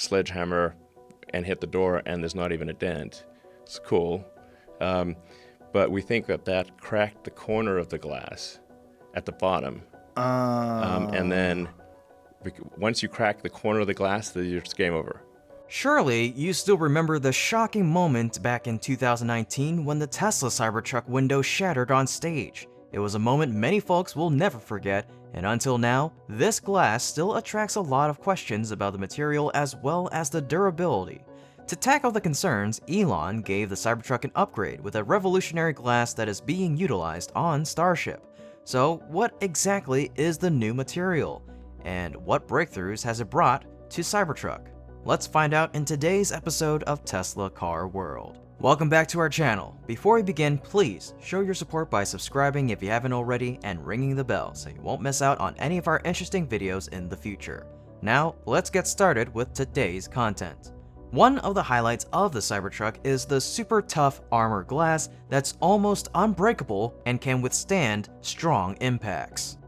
sledgehammer and hit the door, and there's not even a dent. It's cool. But we think that cracked the corner of the glass at the bottom. And then once you crack the corner of the glass, it's game over. Surely, you still remember the shocking moment back in 2019 when the Tesla Cybertruck window shattered on stage. It was a moment many folks will never forget, and until now, this glass still attracts a lot of questions about the material as well as the durability. To tackle the concerns, Elon gave the Cybertruck an upgrade with a revolutionary glass that is being utilized on Starship. So what exactly is the new material? And what breakthroughs has it brought to Cybertruck? Let's find out in today's episode of Tesla Car World. Welcome back to our channel. Before we begin, please show your support by subscribing if you haven't already and ringing the bell so you won't miss out on any of our interesting videos in the future. Now, let's get started with today's content. One of the highlights of the Cybertruck is the super tough armor glass that's almost unbreakable and can withstand strong impacts.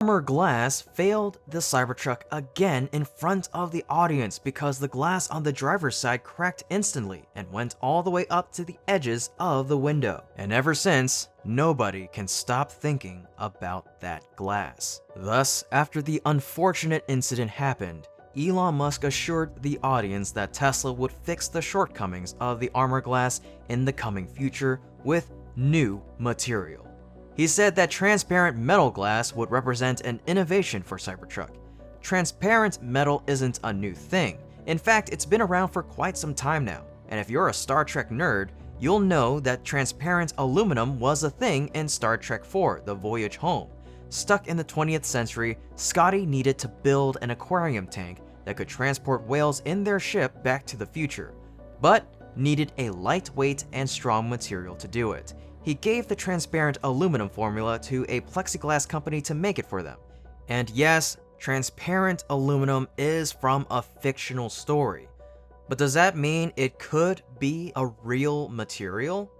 Armor glass failed the Cybertruck again in front of the audience because the glass on the driver's side cracked instantly and went all the way up to the edges of the window. And ever since, nobody can stop thinking about that glass. Thus, after the unfortunate incident happened, Elon Musk assured the audience that Tesla would fix the shortcomings of the armor glass in the coming future with new material. He said that transparent metal glass would represent an innovation for Cybertruck. Transparent metal isn't a new thing. In fact, it's been around for quite some time now. And if you're a Star Trek nerd, you'll know that transparent aluminum was a thing in Star Trek IV: The Voyage Home. Stuck in the 20th century, Scotty needed to build an aquarium tank that could transport whales in their ship back to the future, but needed a lightweight and strong material to do it. He gave the transparent aluminum formula to a plexiglass company to make it for them. And yes, transparent aluminum is from a fictional story. But does that mean it could be a real material?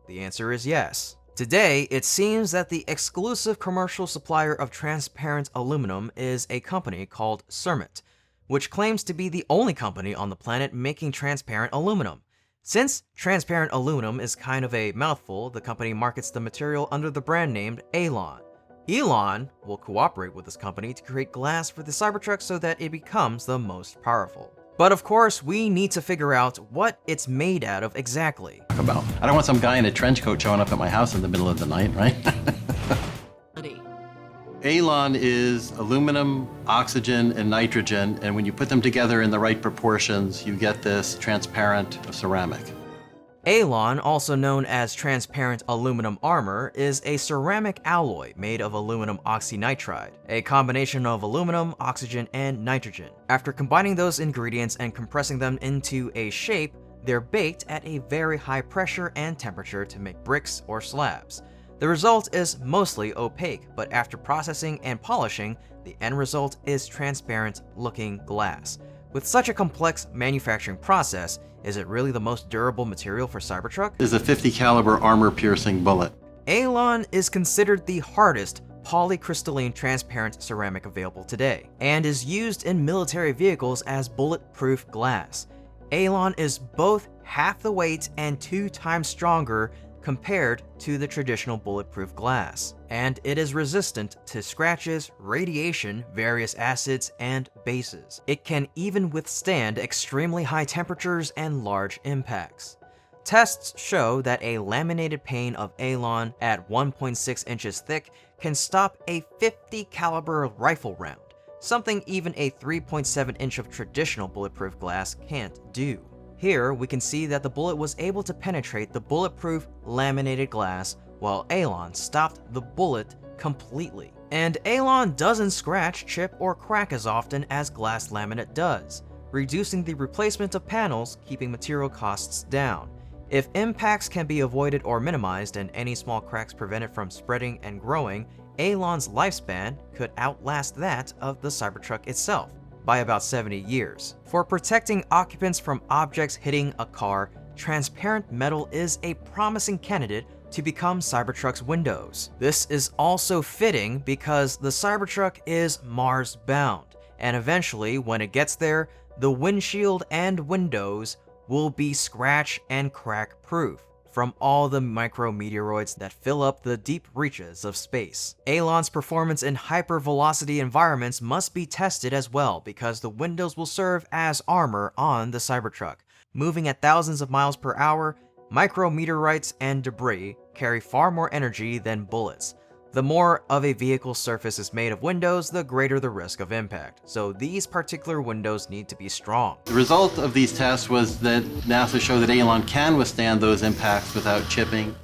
The answer is yes. Today, it seems that the exclusive commercial supplier of transparent aluminum is a company called Cermet, which claims to be the only company on the planet making transparent aluminum. Since transparent aluminum is kind of a mouthful, the company markets the material under the brand name Elon. Elon will cooperate with this company to create glass for the Cybertruck so that it becomes the most powerful. But of course, we need to figure out what it's made out of exactly. I don't want some guy in a trench coat showing up at my house in the middle of the night, right? Elon is aluminum, oxygen, and nitrogen, and when you put them together in the right proportions, you get this transparent ceramic. Elon, also known as transparent aluminum armor, is a ceramic alloy made of aluminum oxynitride, a combination of aluminum, oxygen, and nitrogen. After combining those ingredients and compressing them into a shape, they're baked at a very high pressure and temperature to make bricks or slabs. The result is mostly opaque, but after processing and polishing, the end result is transparent-looking glass. With such a complex manufacturing process, is it really the most durable material for Cybertruck? This is a 50 caliber armor-piercing bullet. Elon is considered the hardest polycrystalline transparent ceramic available today, and is used in military vehicles as bulletproof glass. Elon is both half the weight and 2 times stronger compared to the traditional bulletproof glass, and it is resistant to scratches, radiation, various acids, and bases. It can even withstand extremely high temperatures and large impacts. Tests show that a laminated pane of Elon at 1.6 inches thick can stop a 50 caliber rifle round, something even a 3.7 inch of traditional bulletproof glass can't do. Here, we can see that the bullet was able to penetrate the bulletproof laminated glass, while Elon stopped the bullet completely. And Elon doesn't scratch, chip, or crack as often as glass laminate does, reducing the replacement of panels, keeping material costs down. If impacts can be avoided or minimized and any small cracks prevented from spreading and growing, Elon's lifespan could outlast that of the Cybertruck itself by about 70 years. For protecting occupants from objects hitting a car, transparent metal is a promising candidate to become Cybertruck's windows. This is also fitting because the Cybertruck is Mars-bound, and eventually, when it gets there, the windshield and windows will be scratch and crack proof from all the micrometeoroids that fill up the deep reaches of space. Elon's performance in hypervelocity environments must be tested as well because the windows will serve as armor on the Cybertruck. Moving at thousands of miles per hour, micrometeorites and debris carry far more energy than bullets. The more of a vehicle's surface is made of windows, the greater the risk of impact. So these particular windows need to be strong. The result of these tests was that NASA showed that Elon can withstand those impacts without chipping.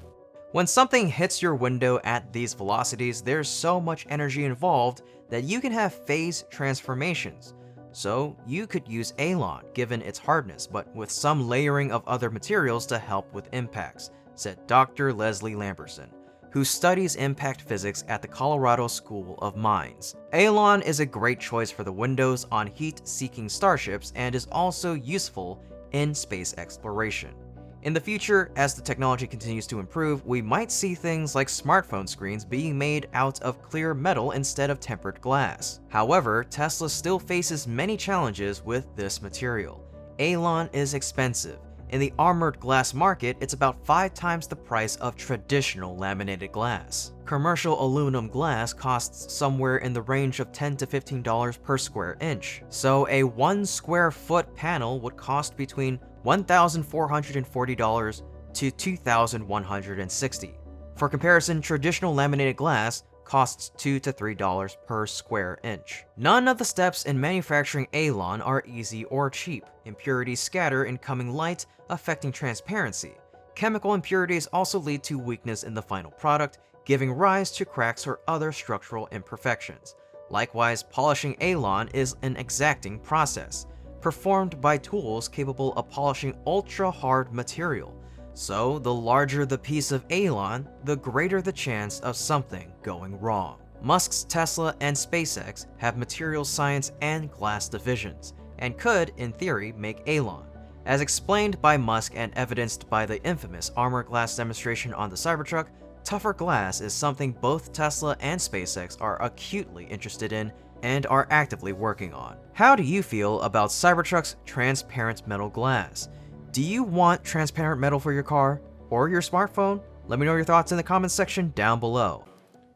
When something hits your window at these velocities, there's so much energy involved that you can have phase transformations. So you could use Elon, given its hardness, but with some layering of other materials to help with impacts, said Dr. Leslie Lamberson, who studies impact physics at the Colorado School of Mines. Elon is a great choice for the windows on heat-seeking starships and is also useful in space exploration. In the future, as the technology continues to improve, we might see things like smartphone screens being made out of clear metal instead of tempered glass. However, Tesla still faces many challenges with this material. Elon is expensive. In the armored glass market, it's about 5 times the price of traditional laminated glass. Commercial aluminum glass costs somewhere in the range of $10 to $15 per square inch. So a 1 square foot panel would cost between $1,440 to $2,160. For comparison, traditional laminated glass costs $2 to $3 per square inch. None of the steps in manufacturing Elon are easy or cheap. Impurities scatter in coming light, affecting transparency. Chemical impurities also lead to weakness in the final product, giving rise to cracks or other structural imperfections. Likewise, polishing Elon is an exacting process, performed by tools capable of polishing ultra-hard material. So, the larger the piece of Elon, the greater the chance of something going wrong. Musk's Tesla and SpaceX have materials science and glass divisions, and could, in theory, make Elon. As explained by Musk and evidenced by the infamous armor glass demonstration on the Cybertruck, tougher glass is something both Tesla and SpaceX are acutely interested in and are actively working on. How do you feel about Cybertruck's transparent metal glass? Do you want transparent metal for your car or your smartphone? Let me know your thoughts in the comments section down below.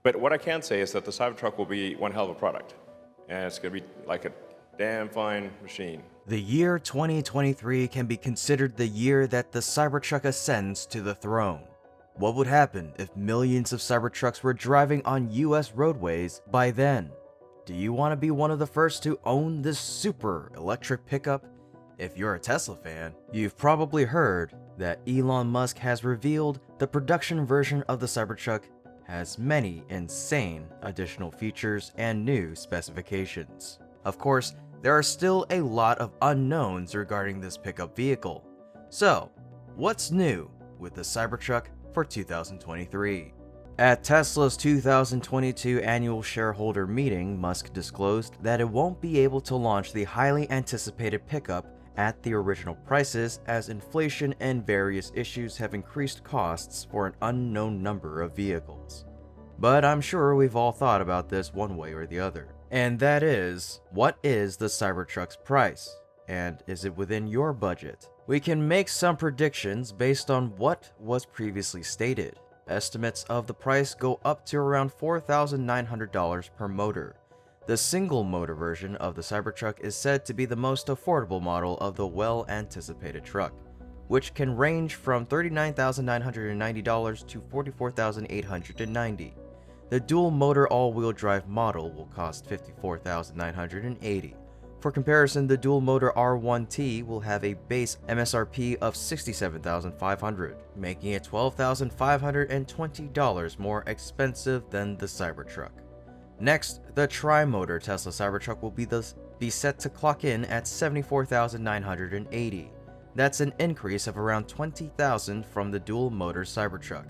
But what I can say is that the Cybertruck will be one hell of a product. And it's going to be like a damn fine machine. The year 2023 can be considered the year that the Cybertruck ascends to the throne. What would happen if millions of Cybertrucks were driving on US roadways by then? Do you want to be one of the first to own this super electric pickup? If you're a Tesla fan, you've probably heard that Elon Musk has revealed the production version of the Cybertruck has many insane additional features and new specifications. Of course, there are still a lot of unknowns regarding this pickup vehicle. So, what's new with the Cybertruck for 2023? At Tesla's 2022 annual shareholder meeting, Musk disclosed that it won't be able to launch the highly anticipated pickup at the original prices as inflation and various issues have increased costs for an unknown number of vehicles. But I'm sure we've all thought about this one way or the other. And that is, what is the Cybertruck's price? And is it within your budget? We can make some predictions based on what was previously stated. Estimates of the price go up to around $4,900 per motor. The single motor version of the Cybertruck is said to be the most affordable model of the well-anticipated truck, which can range from $39,990 to $44,890. The dual-motor all-wheel drive model will cost $54,980. For comparison, the dual-motor R1T will have a base MSRP of $67,500, making it $12,520 more expensive than the Cybertruck. Next, the tri-motor Tesla Cybertruck will be set to clock in at $74,980. That's an increase of around $20,000 from the dual-motor Cybertruck.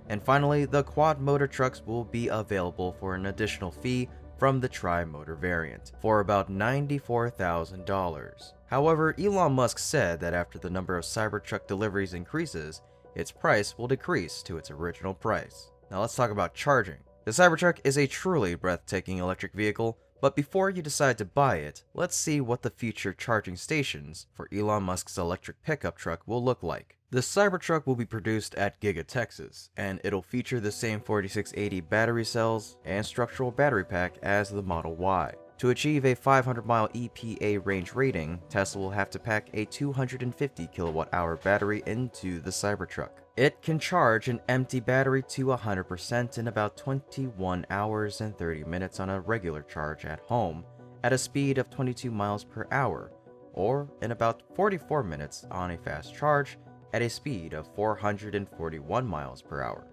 And finally, the quad-motor trucks will be available for an additional fee from the tri-motor variant for about $94,000. However, Elon Musk said that after the number of Cybertruck deliveries increases, its price will decrease to its original price. Now let's talk about charging. The Cybertruck is a truly breathtaking electric vehicle, but before you decide to buy it, let's see what the future charging stations for Elon Musk's electric pickup truck will look like. The Cybertruck will be produced at Giga, Texas, and it'll feature the same 4680 battery cells and structural battery pack as the Model Y. To achieve a 500-mile EPA range rating, Tesla will have to pack a 250 kilowatt-hour battery into the Cybertruck. It can charge an empty battery to 100% in about 21 hours and 30 minutes on a regular charge at home at a speed of 22 miles per hour, or in about 44 minutes on a fast charge at a speed of 441 miles per hour.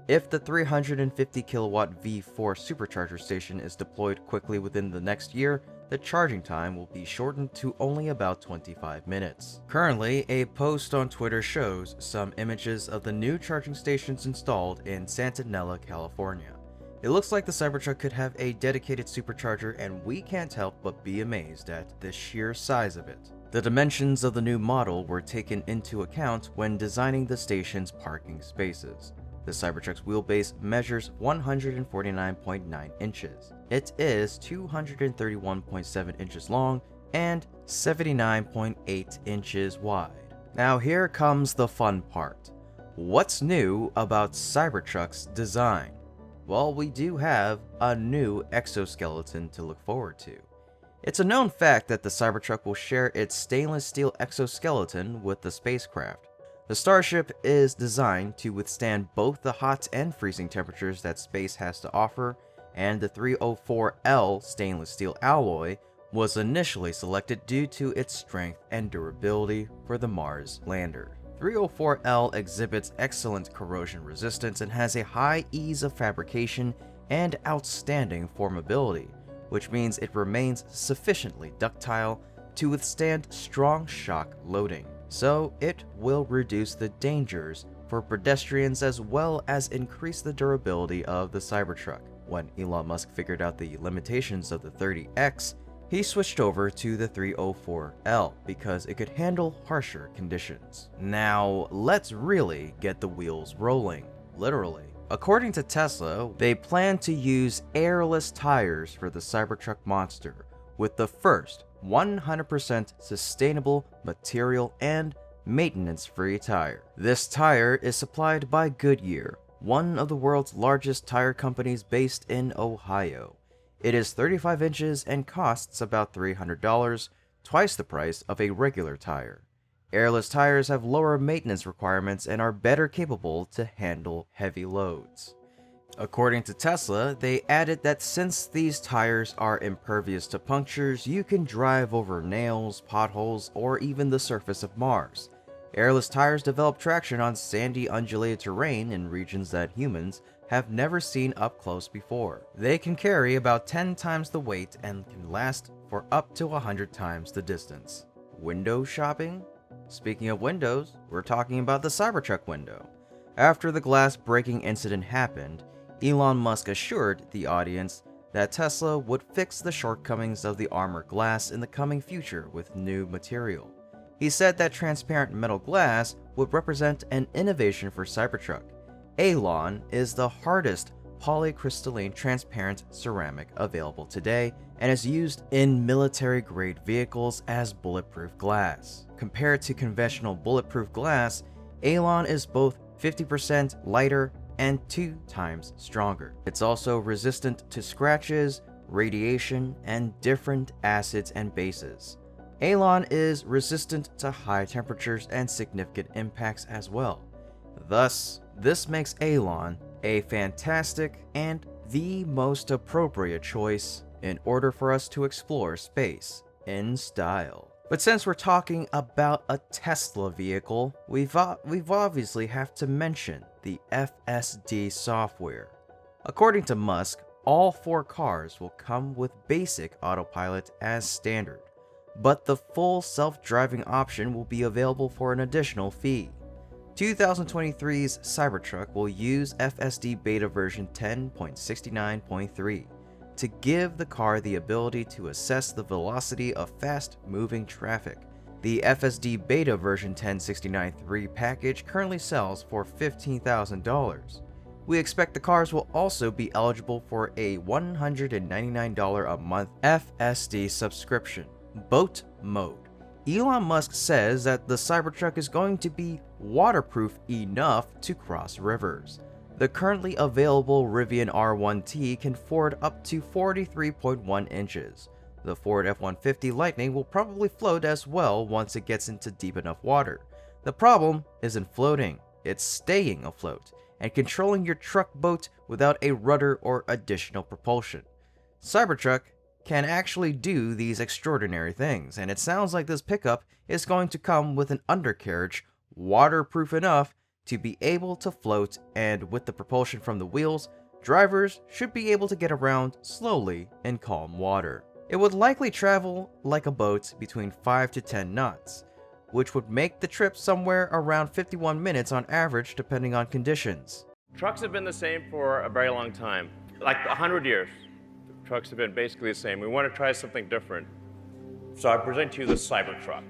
If the 350 kilowatt V4 supercharger station is deployed quickly within the next year, the charging time will be shortened to only about 25 minutes. Currently, a post on Twitter shows some images of the new charging stations installed in Santanella, California. It looks like the Cybertruck could have a dedicated supercharger, and we can't help but be amazed at the sheer size of it. The dimensions of the new model were taken into account when designing the station's parking spaces. The Cybertruck's wheelbase measures 149.9 inches. It is 231.7 inches long and 79.8 inches wide. Now here comes the fun part. What's new about Cybertruck's design? Well, we do have a new exoskeleton to look forward to. It's a known fact that the Cybertruck will share its stainless steel exoskeleton with the spacecraft. The Starship is designed to withstand both the hot and freezing temperatures that space has to offer, and the 304L stainless steel alloy was initially selected due to its strength and durability for the Mars lander. 304L exhibits excellent corrosion resistance and has a high ease of fabrication and outstanding formability, which means it remains sufficiently ductile to withstand strong shock loading. So it will reduce the dangers for pedestrians as well as increase the durability of the Cybertruck. When Elon Musk figured out the limitations of the 30X, he switched over to the 304L because it could handle harsher conditions. Now, let's really get the wheels rolling, literally. According to Tesla, they plan to use airless tires for the Cybertruck monster, with the first 100% sustainable material and maintenance-free tire. This tire is supplied by Goodyear, one of the world's largest tire companies based in Ohio. It is 35 inches and costs about $300, twice the price of a regular tire. Airless tires have lower maintenance requirements and are better capable to handle heavy loads. According to Tesla, they added that since these tires are impervious to punctures, you can drive over nails, potholes, or even the surface of Mars. Airless tires develop traction on sandy, undulated terrain in regions that humans have never seen up close before. They can carry about 10 times the weight and can last for up to 100 times the distance. Window shopping? Speaking of windows, we're talking about the Cybertruck window. After the glass breaking incident happened, Elon Musk assured the audience that Tesla would fix the shortcomings of the armor glass in the coming future with new material. He said that transparent metal glass would represent an innovation for Cybertruck. Elon is the hardest polycrystalline transparent ceramic available today and is used in military-grade vehicles as bulletproof glass. Compared to conventional bulletproof glass, Elon is both 50% lighter and 2 times stronger. It's also resistant to scratches, radiation, and different acids and bases. Elon is resistant to high temperatures and significant impacts as well. Thus, this makes Elon a fantastic and the most appropriate choice in order for us to explore space in style. But since we're talking about a Tesla vehicle, we've obviously have to mention the FSD software. According to Musk, all 4 cars will come with basic autopilot as standard, but the full self-driving option will be available for an additional fee. 2023's Cybertruck will use FSD beta version 10.69.3. to give the car the ability to assess the velocity of fast-moving traffic. The FSD Beta version 1069.3 package currently sells for $15,000. We expect the cars will also be eligible for a $199 a month FSD subscription. Boat mode. Elon Musk says that the Cybertruck is going to be waterproof enough to cross rivers. The currently available Rivian R1T can ford up to 43.1 inches. The Ford F-150 Lightning will probably float as well once it gets into deep enough water. The problem isn't floating, it's staying afloat and controlling your truck boat without a rudder or additional propulsion. Cybertruck can actually do these extraordinary things, and it sounds like this pickup is going to come with an undercarriage waterproof enough to be able to float, and with the propulsion from the wheels, drivers should be able to get around slowly in calm water. It would likely travel like a boat between 5 to 10 knots, which would make the trip somewhere around 51 minutes on average depending on conditions. Trucks have been the same for a very long time, like 100 years. Trucks have been basically the same. We want to try something different. So I present to you the Cybertruck.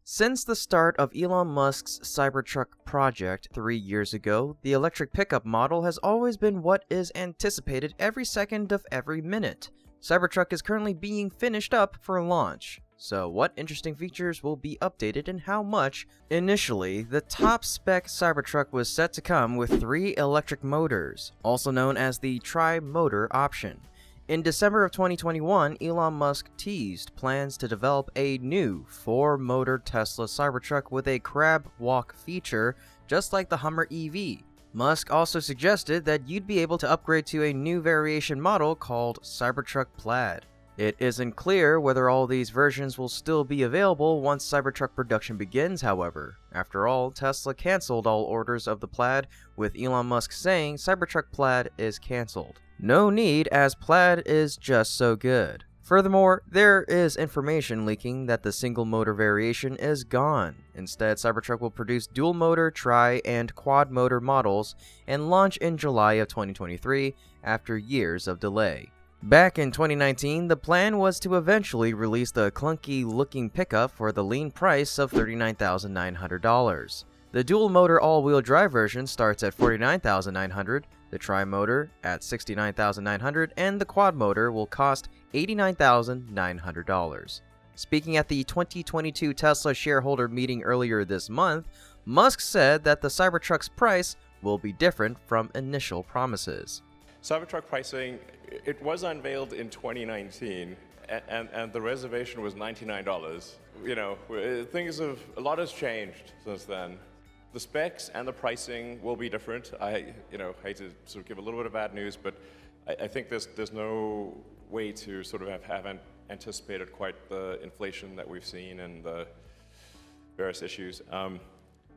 Since the start of Elon Musk's Cybertruck project 3 years ago, the electric pickup model has always been what is anticipated every second of every minute. Cybertruck is currently being finished up for launch. So what interesting features will be updated and how much? Initially, the top spec Cybertruck was set to come with 3 electric motors, also known as the tri-motor option. In December of 2021, Elon Musk teased plans to develop a new 4-motor Tesla Cybertruck with a crab walk feature, just like the Hummer EV. Musk also suggested that you'd be able to upgrade to a new variation model called Cybertruck Plaid. It isn't clear whether all these versions will still be available once Cybertruck production begins, however. After all, Tesla canceled all orders of the Plaid, with Elon Musk saying Cybertruck Plaid is canceled. No need, as Plaid is just so good. Furthermore, there is information leaking that the single-motor variation is gone. Instead, Cybertruck will produce dual-motor, tri- and quad-motor models and launch in July of 2023 after years of delay. Back in 2019, the plan was to eventually release the clunky-looking pickup for the lean price of $39,900. The dual-motor all-wheel drive version starts at $49,900, the tri-motor at $69,900, and the quad-motor will cost $89,900. Speaking at the 2022 Tesla shareholder meeting earlier this month, Musk said that the Cybertruck's price will be different from initial promises. Cybertruck pricing, it was unveiled in 2019, and the reservation was $99. You know, a lot has changed since then. The specs and the pricing will be different. I hate to sort of give a little bit of bad news, but I think there's no way to sort of have anticipated quite the inflation that we've seen and the various issues.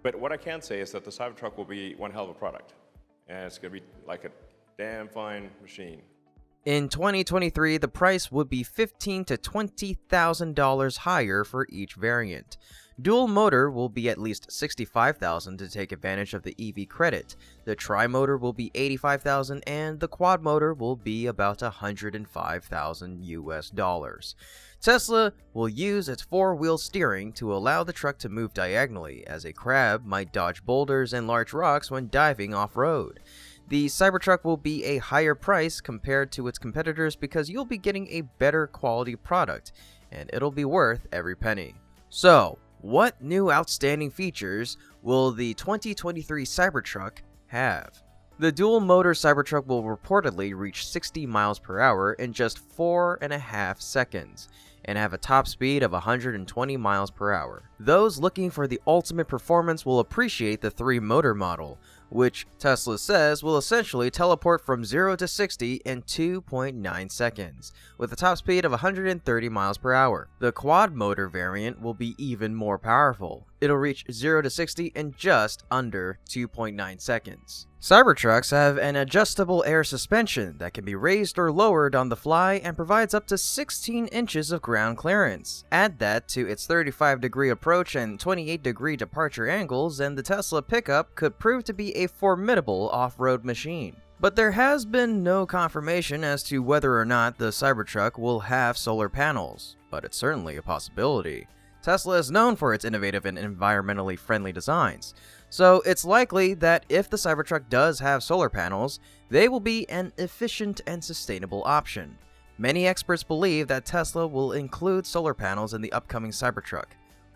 But what I can say is that the Cybertruck will be one hell of a product, and it's going to be like a damn fine machine. In 2023, the price would be $15,000 to $20,000 higher for each variant. Dual motor will be at least $65,000 to take advantage of the EV credit. The tri-motor will be $85,000 and the quad motor will be about $105,000 US. Tesla will use its 4-wheel steering to allow the truck to move diagonally, as a crab might dodge boulders and large rocks when diving off-road. The Cybertruck will be a higher price compared to its competitors because you'll be getting a better quality product, and it'll be worth every penny. So, what new outstanding features will the 2023 Cybertruck have? The dual-motor Cybertruck will reportedly reach 60 miles per hour in just 4.5 seconds, and have a top speed of 120 miles per hour. Those looking for the ultimate performance will appreciate the 3-motor model, which Tesla says will essentially teleport from 0 to 60 in 2.9 seconds, with a top speed of 130 miles per hour. The quad-motor variant will be even more powerful. It'll reach 0 to 60 in just under 2.9 seconds. Cybertrucks have an adjustable air suspension that can be raised or lowered on the fly and provides up to 16 inches of ground clearance. Add that to its 35-degree approach and 28-degree departure angles, and the Tesla pickup could prove to be a formidable off-road machine. But there has been no confirmation as to whether or not the Cybertruck will have solar panels, but it's certainly a possibility. Tesla is known for its innovative and environmentally friendly designs, so it's likely that if the Cybertruck does have solar panels, they will be an efficient and sustainable option. Many experts believe that Tesla will include solar panels in the upcoming Cybertruck.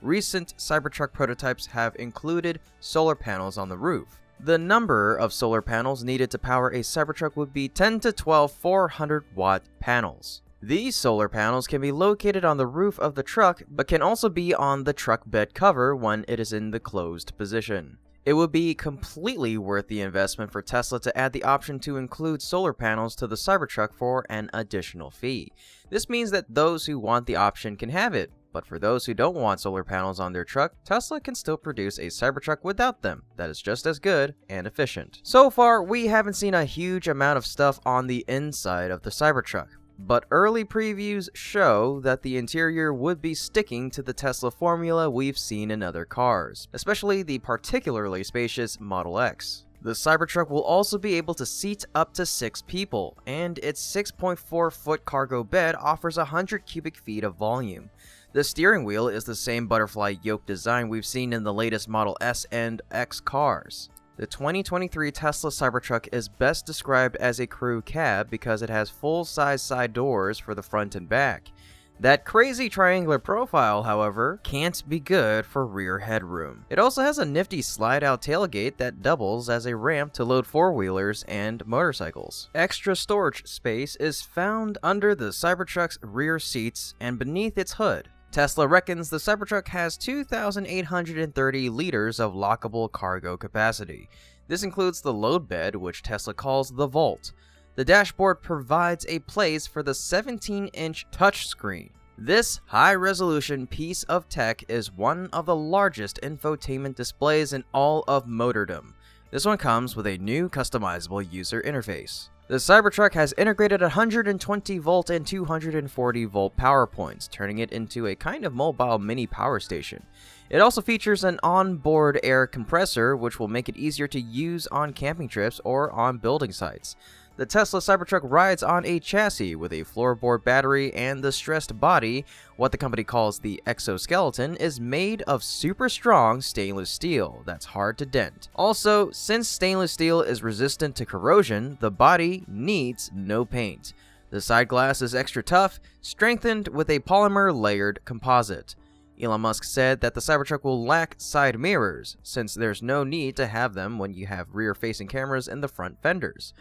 Recent Cybertruck prototypes have included solar panels on the roof. The number of solar panels needed to power a Cybertruck would be 10 to 12 400-watt panels. These solar panels can be located on the roof of the truck, but can also be on the truck bed cover when it is in the closed position. It would be completely worth the investment for Tesla to add the option to include solar panels to the Cybertruck for an additional fee. This means that those who want the option can have it, but for those who don't want solar panels on their truck, Tesla can still produce a Cybertruck without them that is just as good and efficient. So far, we haven't seen a huge amount of stuff on the inside of the Cybertruck, but early previews show that the interior would be sticking to the Tesla formula we've seen in other cars, especially the particularly spacious Model X. The Cybertruck will also be able to seat up to 6 people, and its 6.4-foot cargo bed offers 100 cubic feet of volume. The steering wheel is the same butterfly yoke design we've seen in the latest Model S and X cars. The 2023 Tesla Cybertruck is best described as a crew cab because it has full-size side doors for the front and back. That crazy triangular profile, however, can't be good for rear headroom. It also has a nifty slide-out tailgate that doubles as a ramp to load four-wheelers and motorcycles. Extra storage space is found under the Cybertruck's rear seats and beneath its hood. Tesla reckons the Cybertruck has 2,830 liters of lockable cargo capacity. This includes the load bed, which Tesla calls the Vault. The dashboard provides a place for the 17-inch touchscreen. This high-resolution piece of tech is one of the largest infotainment displays in all of motordom. This one comes with a new customizable user interface. The Cybertruck has integrated 120-volt and 240-volt power points, turning it into a kind of mobile mini power station. It also features an onboard air compressor, which will make it easier to use on camping trips or on building sites. The Tesla Cybertruck rides on a chassis with a floorboard battery, and the stressed body, what the company calls the Exoskeleton, is made of super strong stainless steel that's hard to dent. Also, since stainless steel is resistant to corrosion, the body needs no paint. The side glass is extra tough, strengthened with a polymer layered composite. Elon Musk said that the Cybertruck will lack side mirrors, since there's no need to have them when you have rear-facing cameras in the front fenders.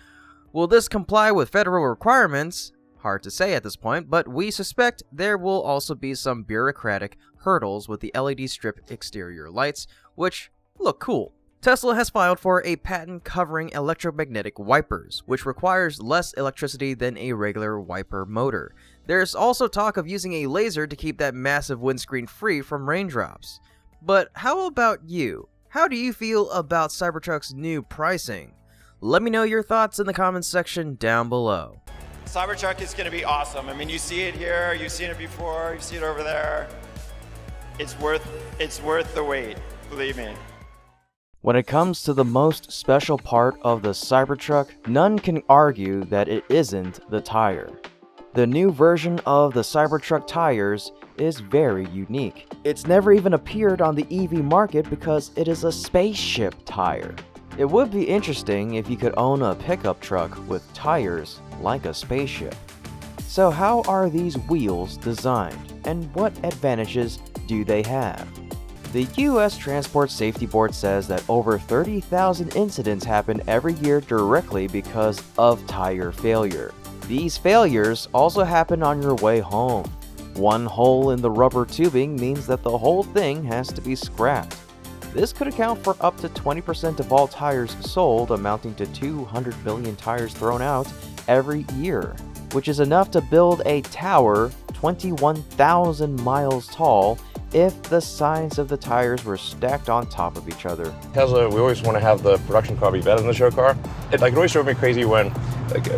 Will this comply with federal requirements? Hard to say at this point, but we suspect there will also be some bureaucratic hurdles with the LED strip exterior lights, which look cool. Tesla has filed for a patent covering electromagnetic wipers, which requires less electricity than a regular wiper motor. There's also talk of using a laser to keep that massive windscreen free from raindrops. But how about you? How do you feel about Cybertruck's new pricing? Let me know your thoughts in the comments section down below. Cybertruck is going to be awesome. I mean, you see it here, you've seen it before, you see it over there. It's worth the wait, believe me. When it comes to the most special part of the Cybertruck, none can argue that it isn't the tire. The new version of the Cybertruck tires is very unique. It's never even appeared on the EV market because it is a spaceship tire. It would be interesting if you could own a pickup truck with tires like a spaceship. So how are these wheels designed, and what advantages do they have? The U.S. Transport Safety Board says that over 30,000 incidents happen every year directly because of tire failure. These failures also happen on your way home. One hole in the rubber tubing means that the whole thing has to be scrapped. This could account for up to 20% of all tires sold, amounting to 200 million tires thrown out every year, which is enough to build a tower 21,000 miles tall if the sides of the tires were stacked on top of each other. Tesla, we always want to have the production car be better than the show car. It always drove me crazy when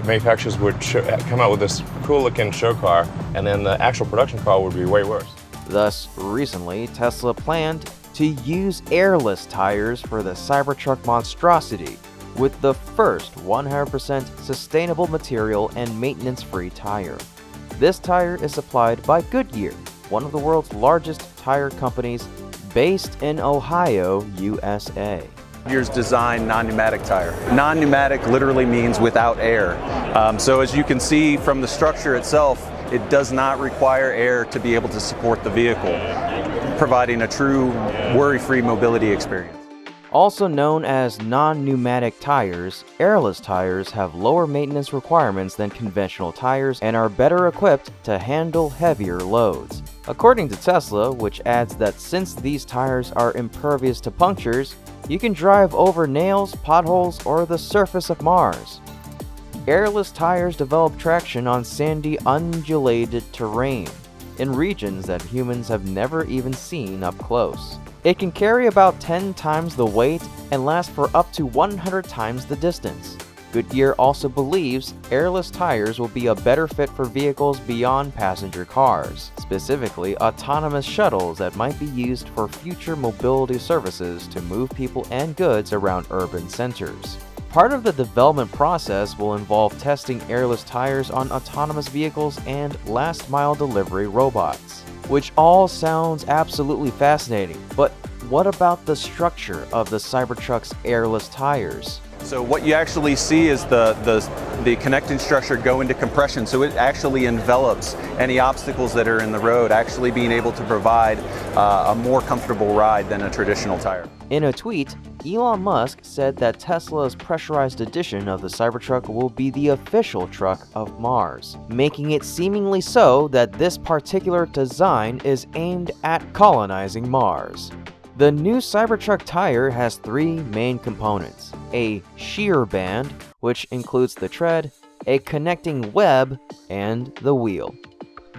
manufacturers would come out with this cool-looking show car, and then the actual production car would be way worse. Thus, recently, Tesla planned to use airless tires for the Cybertruck monstrosity. with the first 100% sustainable material and maintenance-free tire. This tire is supplied by Goodyear, one of the world's largest tire companies based in Ohio, USA. Goodyear's designed non-pneumatic tire. Non-pneumatic literally means without air. So as you can see from the structure itself, it does not require air to be able to support the vehicle, providing a true worry-free mobility experience. Also known as non-pneumatic tires, airless tires have lower maintenance requirements than conventional tires and are better equipped to handle heavier loads. According to Tesla, which adds that since these tires are impervious to punctures, you can drive over nails, potholes, or the surface of Mars. Airless tires develop traction on sandy, undulated terrain in regions that humans have never even seen up close. It can carry about 10 times the weight and last for up to 100 times the distance. Goodyear also believes airless tires will be a better fit for vehicles beyond passenger cars, specifically autonomous shuttles that might be used for future mobility services to move people and goods around urban centers. Part of the development process will involve testing airless tires on autonomous vehicles and last-mile delivery robots, which all sounds absolutely fascinating. But what about the structure of the Cybertruck's airless tires? So what you actually see is the connecting structure go into compression, so it actually envelops any obstacles that are in the road, actually being able to provide a more comfortable ride than a traditional tire. In a tweet, Elon Musk said that Tesla's pressurized edition of the Cybertruck will be the official truck of Mars, making it seemingly so that this particular design is aimed at colonizing Mars. The new Cybertruck tire has three main components: a shear band, which includes the tread, a connecting web, and the wheel.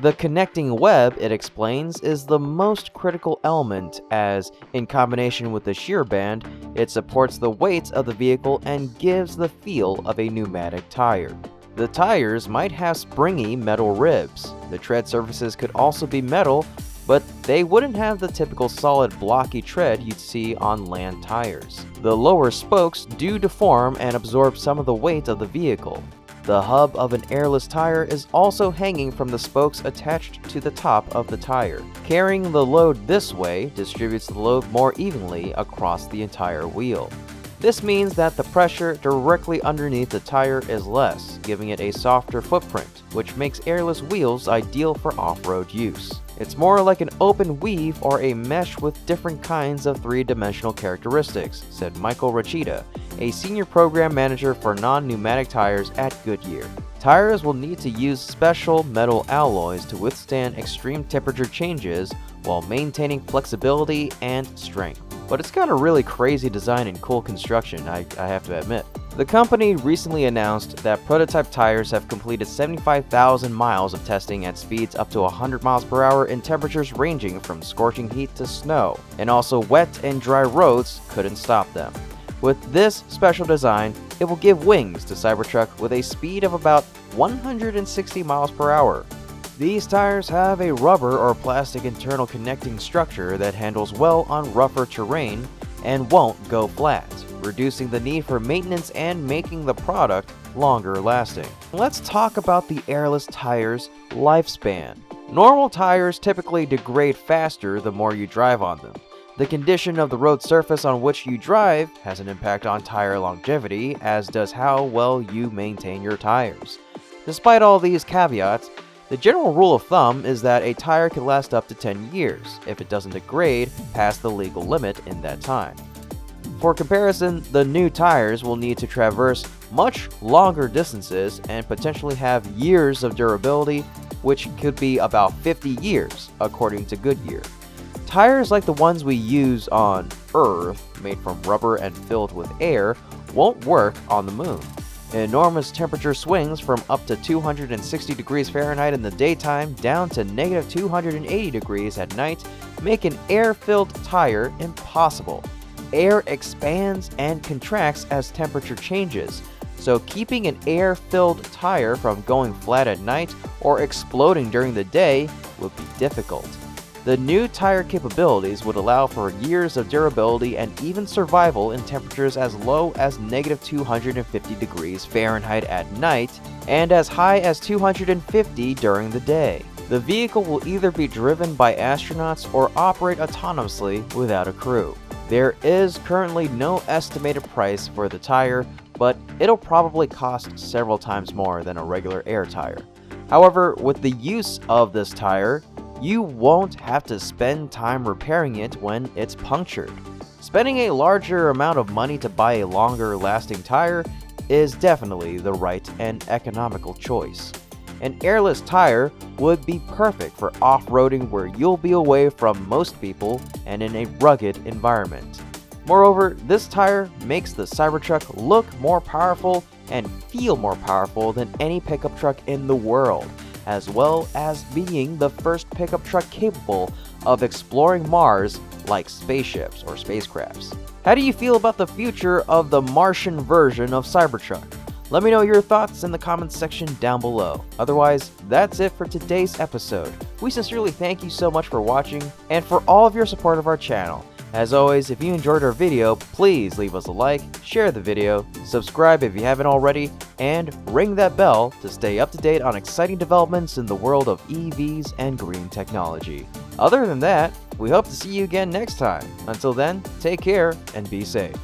The connecting web, it explains, is the most critical element as, in combination with the shear band, it supports the weight of the vehicle and gives the feel of a pneumatic tire. The tires might have springy metal ribs. The tread surfaces could also be metal, but they wouldn't have the typical solid blocky tread you'd see on land tires. The lower spokes do deform and absorb some of the weight of the vehicle. The hub of an airless tire is also hanging from the spokes attached to the top of the tire. Carrying the load this way distributes the load more evenly across the entire wheel. This means that the pressure directly underneath the tire is less, giving it a softer footprint, which makes airless wheels ideal for off-road use. It's more like an open weave or a mesh with different kinds of three-dimensional characteristics, said Michael Rachita, a senior program manager for non-pneumatic tires at Goodyear. Tires will need to use special metal alloys to withstand extreme temperature changes while maintaining flexibility and strength. But it's got a really crazy design and cool construction, I have to admit. The company recently announced that prototype tires have completed 75,000 miles of testing at speeds up to 100 miles per hour in temperatures ranging from scorching heat to snow, and also wet and dry roads couldn't stop them. With this special design, it will give wings to Cybertruck with a speed of about 160 miles per hour. These tires have a rubber or plastic internal connecting structure that handles well on rougher terrain and won't go flat, reducing the need for maintenance and making the product longer lasting. Let's talk about the airless tires' lifespan. Normal tires typically degrade faster the more you drive on them. The condition of the road surface on which you drive has an impact on tire longevity, as does how well you maintain your tires. Despite all these caveats, the general rule of thumb is that a tire can last up to 10 years if it doesn't degrade past the legal limit in that time. For comparison, the new tires will need to traverse much longer distances and potentially have years of durability, which could be about 50 years, according to Goodyear. Tires like the ones we use on Earth, made from rubber and filled with air, won't work on the moon. Enormous temperature swings from up to 260 degrees Fahrenheit in the daytime down to negative 280 degrees at night make an air-filled tire impossible. Air expands and contracts as temperature changes, so keeping an air-filled tire from going flat at night or exploding during the day would be difficult. The new tire capabilities would allow for years of durability and even survival in temperatures as low as -250 degrees Fahrenheit at night and as high as 250 during the day. The vehicle will either be driven by astronauts or operate autonomously without a crew. There is currently no estimated price for the tire, but it'll probably cost several times more than a regular air tire. However, with the use of this tire, you won't have to spend time repairing it when it's punctured. Spending a larger amount of money to buy a longer lasting tire is definitely the right and economical choice. An airless tire would be perfect for off-roading where you'll be away from most people and in a rugged environment. Moreover, this tire makes the Cybertruck look more powerful and feel more powerful than any pickup truck in the world, as well as being the first pickup truck capable of exploring Mars like spaceships or spacecrafts. How do you feel about the future of the Martian version of Cybertruck? Let me know your thoughts in the comments section down below. Otherwise, that's it for today's episode. We sincerely thank you so much for watching and for all of your support of our channel. As always, if you enjoyed our video, please leave us a like, share the video, subscribe if you haven't already, and ring that bell to stay up to date on exciting developments in the world of EVs and green technology. Other than that, we hope to see you again next time. Until then, take care and be safe.